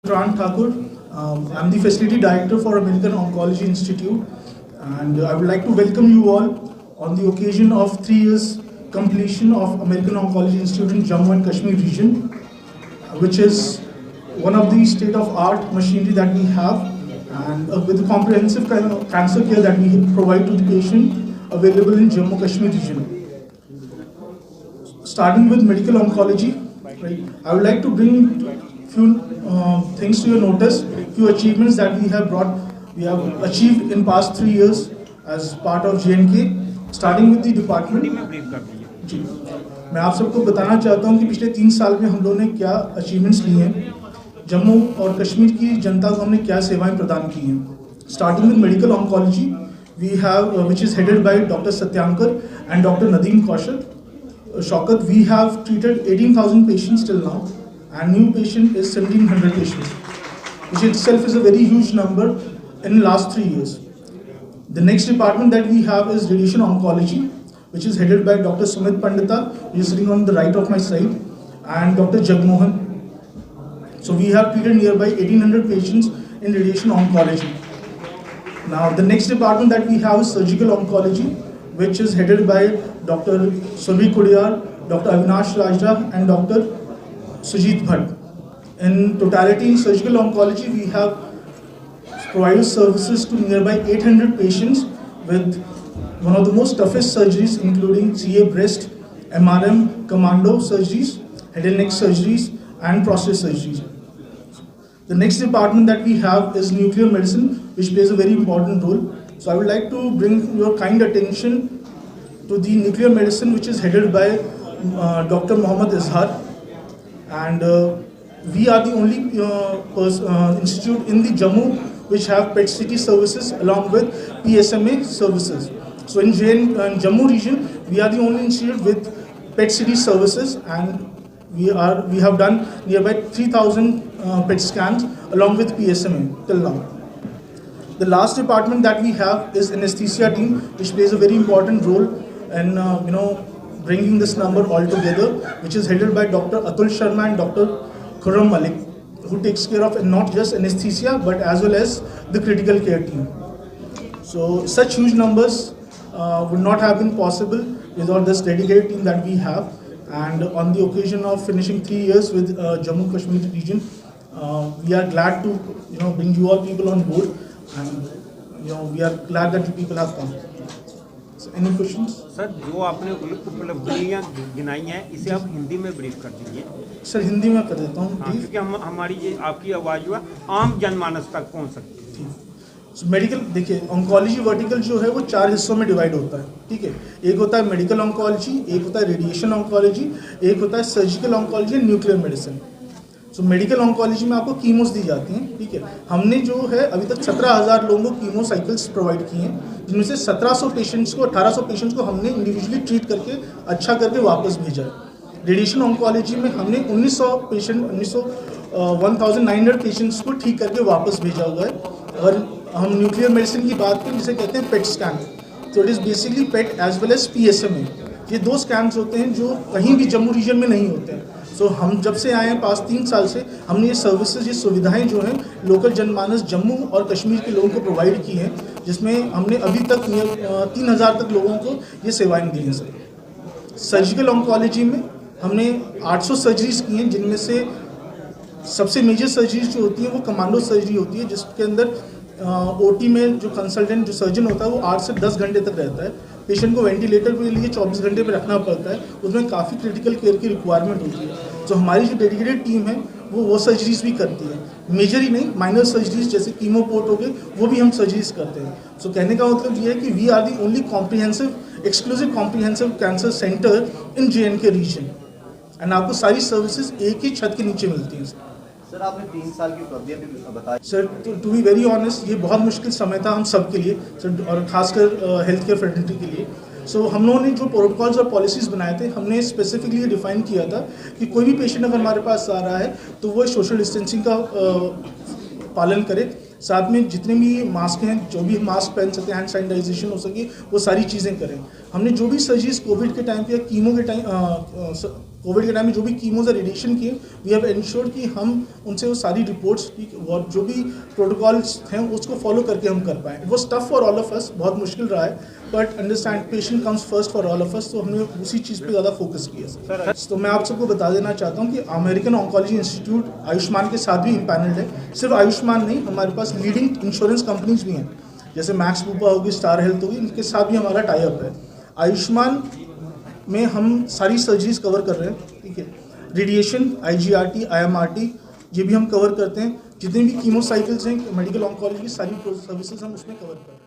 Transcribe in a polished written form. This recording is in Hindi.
Ran Thakur. I'm the Facility Director for American Oncology Institute, and I would like to welcome you all on the occasion of 3 years completion of American Oncology Institute in Jammu and Kashmir region, which is one of the state-of-art machinery that we have, and with the comprehensive kind of cancer care that we provide to the patient available in Jammu Kashmir region. Starting with medical oncology, right, I would like to bring few things to your notice, few achievements that we have achieved in past 3 years as part of JNK, starting with the department. जी, मैं आप सबको बताना चाहता हूँ कि पिछले 3 साल में हम लोगों ने क्या अचीवमेंट्स लिए हैं, जम्मू और कश्मीर की जनता को हमने क्या सेवाएं प्रदान की हैं. Starting with medical oncology, we have which is headed by doctor Satyankar and doctor Nadeem Kaushal Shaukat, we have treated 18,000 patients till now, and new patient is 1,700 patients, which itself is a very huge number in the last 3 years. The next department that we have is radiation oncology, which is headed by Dr. Sumit Pandita, who is sitting on the right of my side, and Dr. Jagmohan. So we have treated nearby 1,800 patients in radiation oncology. Now the next department that we have is surgical oncology, which is headed by Dr. Survi Kudiyar, Dr. Avinash Rajda, and Dr. Sujit Bhatt. In totality, in surgical oncology, we have provided services to nearby 800 patients with one of the most toughest surgeries, including CA breast, MRM, commando surgeries, head and neck surgeries, and prostate surgeries. The next department that we have is nuclear medicine, which plays a very important role. So I would like to bring your kind attention to the nuclear medicine, which is headed by Dr. Mohammad Izhar, and we are the only institute in the Jammu which have PET-CT services along with PSMA services. So in Jammu region, we are the only institute with PET-CT services, and we have done nearby 3,000 PET scans along with PSMA till now. The last department that we have is anesthesia team, which plays a very important role in bringing this number all together, which is headed by Dr. Atul Sharma and Dr. Khurram Malik, who takes care of not just anesthesia but as well as the critical care team. So such huge numbers would not have been possible without this dedicated team that we have. And on the occasion of finishing 3 years with Jammu Kashmir region, we are glad to bring you all people on board. And we are glad that you people have come. So, any questions? Sir, जो आपने उपलब्धियां गिनाई हैं, इसे आप हिंदी में ब्रीफ कर दीजिए. सर, हिंदी में कर देता हूँ, क्योंकि हमारी ये आपकी आवाज़ जो है आम जनमानस तक पहुँच सकती है. So, मेडिकल देखिए, ऑन्कोलॉजी वर्टिकल जो है वो 4 हिस्सों में डिवाइड होता है. ठीक है, एक होता है मेडिकल ऑन्कोलॉजी, एक होता है रेडिएशन ऑन्कोलॉजी, एक होता है surgical oncology and nuclear medicine. So medical oncology में आपको कीमोस दी जाती हैं. ठीक है, हमने जो है अभी तक 17,000 लोगों को कीमो साइकिल्स प्रोवाइड किए हैं, जिनमें से 1700 पेशेंट्स को 1800 पेशेंट्स को हमने इंडिविजुअली ट्रीट करके अच्छा करके वापस भेजा है. रेडिएशन ऑन्कोलॉजी में हमने 1900 पेशेंट्स को ठीक करके वापस भेजा हुआ है. और हम न्यूक्लियर मेडिसिन की बात करें, जिसे कहते हैं पेट स्कैन, तो it is basically PET as well as PSMA. ये 2 स्कैन्स होते हैं जो कहीं भी जम्मू रीजन में नहीं होते हैं. सो हम जब से आए हैं पास 3 साल से, हमने ये सर्विसेज, ये सुविधाएं जो हैं लोकल जनमानस जम्मू और कश्मीर के लोगों को प्रोवाइड की हैं, जिसमें हमने अभी तक 3,000 तक लोगों को ये सेवाएं दी हैं. सर, सर्जिकल ऑन्कोलॉजी में हमने 800 सर्जरीज की हैं, जिनमें से सबसे मेजर सर्जरीज जो होती हैं वो कमांडो सर्जरी होती है, जिसके अंदर OT में जो कंसल्टेंट, जो सर्जन होता है, वो 8 से 10 घंटे तक रहता है. पेशेंट को वेंटिलेटर के लिए 24 घंटे पे रखना पड़ता है. उसमें काफ़ी क्रिटिकल केयर की रिक्वायरमेंट होती है. तो हमारी जो डेडिकेटेड टीम है वो सर्जरीज भी करती है. मेजर ही नहीं, माइनर सर्जरीज जैसे कीमोपोर्ट हो गए, वो भी हम सर्जरीज करते हैं. सो कहने का मतलब ये है कि we are the only exclusive comprehensive cancer center in JNK region, and आपको सारी सर्विसेज एक ही छत के नीचे मिलती हैं. सर, आपने 3 साल की उपलब्धियां भी बताई. Sir, to be very honest, ये बहुत मुश्किल समय था हम सब के लिए, सर, और खासकर हेल्थ केयर फ्रेटर्निटी के लिए. सो हम लोगों ने जो प्रोटोकॉल्स और पॉलिसीज़ बनाए थे, हमने स्पेसिफिकली ये डिफाइन किया था कि कोई भी पेशेंट अगर हमारे पास आ रहा है तो वो सोशल डिस्टेंसिंग का पालन करे. साथ में जितने भी मास्क हैं, जो भी मास्क पहन सके, हैंड सैनिटाइजेशन हो सके, वो सारी चीज़ें करें. हमने जो भी सर्जरीज कोविड के टाइम पे या कीमो के टाइम कोविड के टाइम में जो भी कीमोज और रेडिएशन किए, वी हैव इंश्योर्ड कि हम उनसे वो सारी रिपोर्ट्स की और जो भी प्रोटोकॉल्स हैं उसको फॉलो करके हम कर पाएँ. It was tough for all of us, बहुत मुश्किल रहा है, but understand patient comes first for all of us, तो हमने उसी चीज़ पे ज़्यादा फोकस किया सर. तो मैं आप सबको बता देना चाहता हूँ कि अमेरिकन ऑन्कोलॉजी इंस्टीट्यूट आयुष्मान के साथ भी इम्पैनल्ड है. सिर्फ आयुष्मान नहीं, हमारे पास लीडिंग इंश्योरेंस कंपनीज भी हैं, जैसे मैक्स बूपा होगी, स्टार हेल्थ होगी, इनके साथ भी हमारा टाई अप है. आयुष्मान में हम सारी सर्जरीज कवर कर रहे हैं, ठीक है. रेडिएशन, IGRT, IMRT ये भी हम कवर करते हैं. जितने भी कीमो साइकिल्स हैं मेडिकल ऑन्कोलॉजी की सारी सर्विसेज हम उसमें कवर करते हैं.